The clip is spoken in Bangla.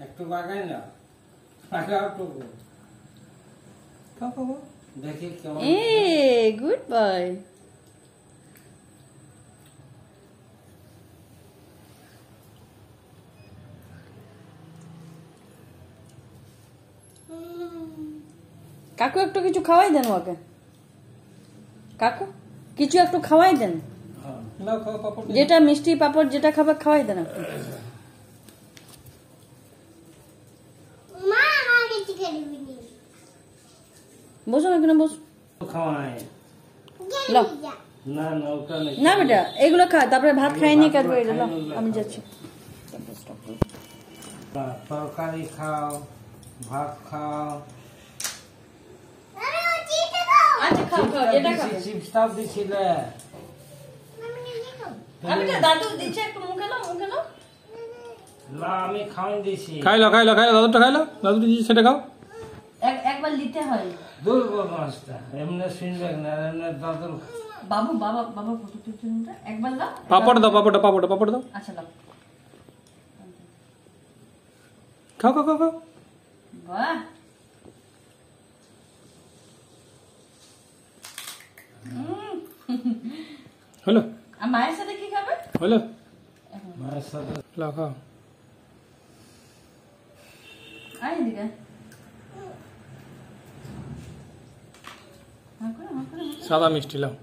একটু বাগাই না বাগাও তো খাও দেখি কেমন গুড বয়। কাকু একটু কিছু খাওয়াই দেন ওকে। কাকু কিছু একটু খাওয়াই দেন, যেটা মিষ্টি পাপড় যেটা খাবে খাওয়াই দেন একটু। বসো না, কেন বসো না বেটা, এগুলো খা, তারপরে ভাত খাই নিয়ে কাটবো। এটা আমি যাচ্ছি। তরকারি খাও, ভাত খাও। আচ্ছা খাও খাও, এটা খাও। চিপস টাপ দিছিলে আমি তো দাদু দিচ্ছে, একটু মুখে নাও, মুখে নাও। না আমি খাওয়াই দিছি। খাইলো দাদুটা খাইলো, দাদু দিয়েছি সেটা খাও। একবার নিতে হয়। দূর বদমাসটা এমনি শুনবে না, এমনি দাদুর বাবু বাবা ফটো তুলতে একবার দাও। পাপড় দাও, পাপড় দাও। আচ্ছা দাও। খাও। বাহ, হলো? আর মায়ের সাথে কি খাবে? হলো? মায়ের সাথে লাও খাও। আয় এদিকে। সাদা মিষ্টি লাও।